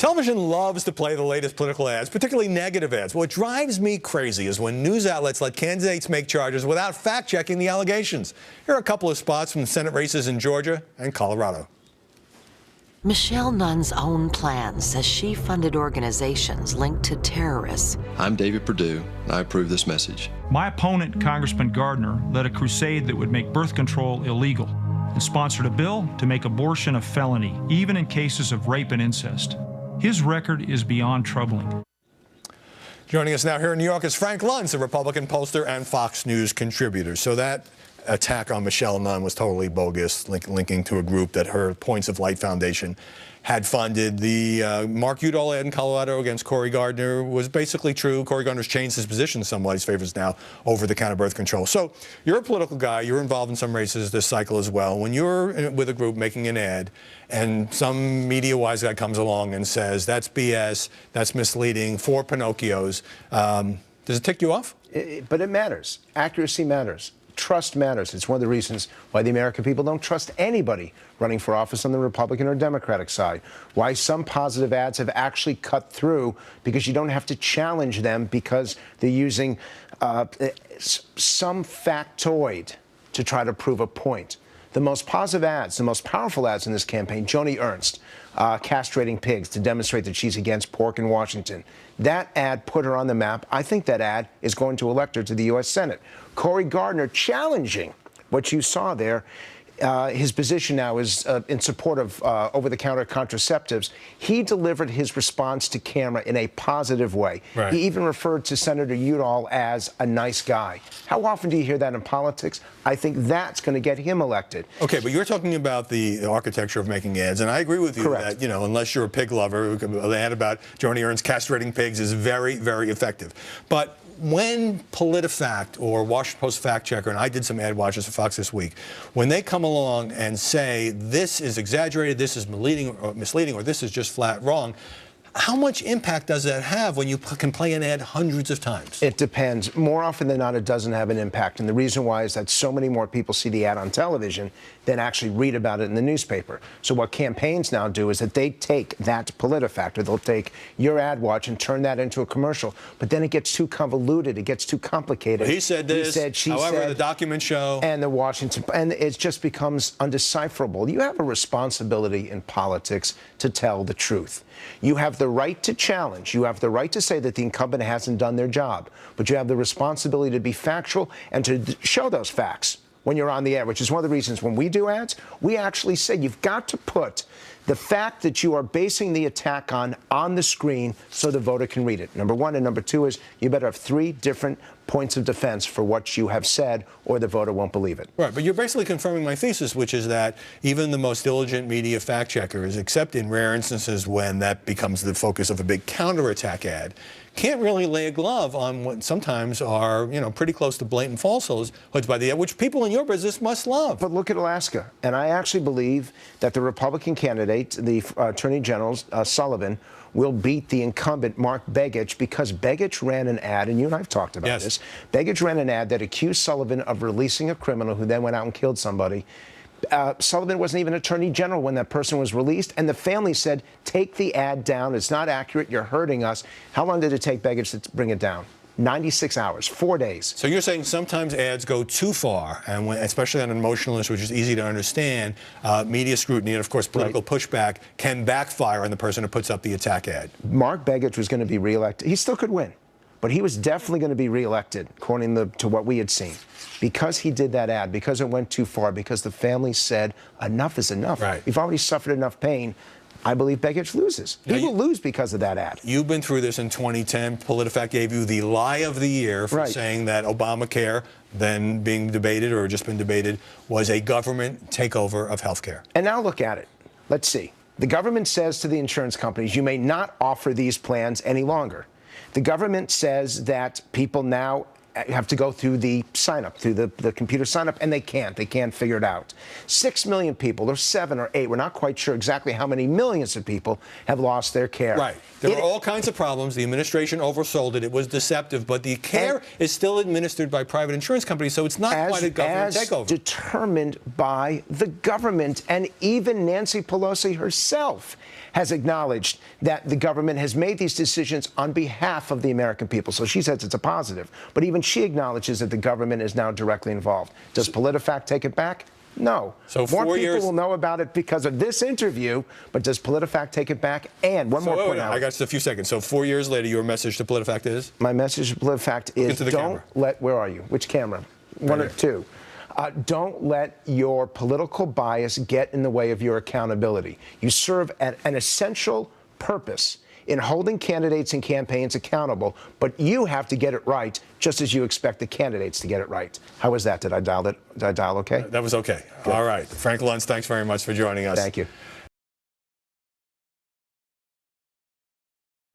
Television loves to play the latest political ads, particularly negative ads. What drives me crazy is when news outlets let candidates make charges without fact-checking the allegations. Here are a couple of spots from the Senate races in Georgia and Colorado. Michelle Nunn's own plan says she funded organizations linked to terrorists. I'm David Perdue, and I approve this message. My opponent, Congressman Gardner, led a crusade that would make birth control illegal and sponsored a bill to make abortion a felony, even in cases of rape and incest. His record is beyond troubling. Joining us now here in New York is Frank Luntz, a Republican pollster and Fox News contributor. So that attack on Michelle Nunn was totally bogus, linking to a group that her Points of Light Foundation had funded. The Mark Udall ad in Colorado against Cory Gardner was basically true. Cory Gardner's changed his position somewhat. He favors now over-the-counter birth control. So you're a political guy. You're involved in some races this cycle as well. When you're with a group making an ad and some media-wise guy comes along and says, that's BS, that's misleading, for Pinocchios, does it tick you off? But it matters. Accuracy matters. Trust matters. It's one of the reasons why the American people don't trust anybody running for office on the Republican or Democratic side. Why some positive ads have actually cut through, because you don't have to challenge them because they're using some factoid to try to prove a point. The most positive ads, the most powerful ads in this campaign, Joni Ernst, castrating pigs to demonstrate that she's against pork in Washington. That ad put her on the map. I think that ad is going to elect her to the U.S. Senate. Cory Gardner challenging what you saw there. His position now is in support of over-the-counter contraceptives. He delivered his response to camera in a positive way. Right. He even referred to Senator Udall as a nice guy. How often do you hear that in politics? I think that's going to get him elected. Okay, but you're talking about the architecture of making ads, and I agree with you Correct. that, you know, unless you're a pig lover, an ad about Joni Ernst castrating pigs is very, very effective. But when PolitiFact or Washington Post fact checker, and I did some ad watches for Fox this week, when they come along and say this is exaggerated, this is misleading, or this is just flat wrong, how much impact does that have when you can play an ad hundreds of times? It depends. More often than not, it doesn't have an impact. And the reason why is that so many more people see the ad on television than actually read about it in the newspaper. So what campaigns now do is that they take that PolitiFact, or they'll take your ad watch and turn that into a commercial. But then it gets too convoluted. It gets too complicated. He said this, he said, she however, said, the documents show. And the Washington, and it just becomes undecipherable. You have a responsibility in politics to tell the truth. You have the right to challenge. You have the right to say that the incumbent hasn't done their job. But you have the responsibility to be factual and to show those facts when you're on the air, which is one of the reasons when we do ads, we actually say you've got to put the fact that you are basing the attack on the screen so the voter can read it. Number one. And number two is you better have 3 different points of defense for what you have said, or the voter won't believe it. Right, but you're basically confirming my thesis, which is that even the most diligent media fact checkers, except in rare instances when that becomes the focus of a big counterattack ad, can't really lay a glove on what sometimes are, you know, pretty close to blatant falsehoods by the ad, which people in your business must love. But look at Alaska. And I actually believe that the Republican candidate, the Attorney General Sullivan, will beat the incumbent Mark Begich, because Begich ran an ad, and you and I have talked about this. Begich ran an ad that accused Sullivan of releasing a criminal who then went out and killed somebody. Sullivan wasn't even Attorney General when that person was released, and the family said, take the ad down. It's not accurate. You're hurting us. How long did it take Begich to bring it down? 96 hours, 4 days. So you're saying sometimes ads go too far, and when, especially on an emotional issue, which is easy to understand, media scrutiny and, of course, political pushback can backfire on the person who puts up the attack ad. Mark Begich was going to be reelected. He still could win, but he was definitely going to be reelected, according to what we had seen, because he did that ad, because it went too far, because the family said enough is enough. Right. We've already suffered enough pain. I believe Begich loses. He will lose because of that ad. You've been through this in 2010. PolitiFact gave you the lie of the year for saying that Obamacare, then being debated or just been debated, was a government takeover of health care. And now look at it. Let's see. The government says to the insurance companies, you may not offer these plans any longer. The government says that people now have to go through the sign-up, through the computer sign-up, and they can't. They can't figure it out. 6 million people, or 7 or 8, we're not quite sure exactly how many millions of people have lost their care. Right. There were all kinds of problems. The administration oversold it. It was deceptive. But the care is still administered by private insurance companies, so it's not quite a government takeover. As determined by the government. And even Nancy Pelosi herself has acknowledged that the government has made these decisions on behalf of the American people. So she says it's a positive. But even she acknowledges that the government is now directly involved. Does PolitiFact take it back? No. So more people will know about it because of this interview, but does PolitiFact take it back? And one more point. I got just a few seconds. So 4 years later, your message to PolitiFact is? My message to PolitiFact is where are you? Which camera? One or two? Don't let your political bias get in the way of your accountability. You serve an essential purpose in holding candidates and campaigns accountable, but you have to get it right, just as you expect the candidates to get it right. How was that? Did I dial okay? That was okay. Good. All right. Frank Luntz, thanks very much for joining us. Thank you.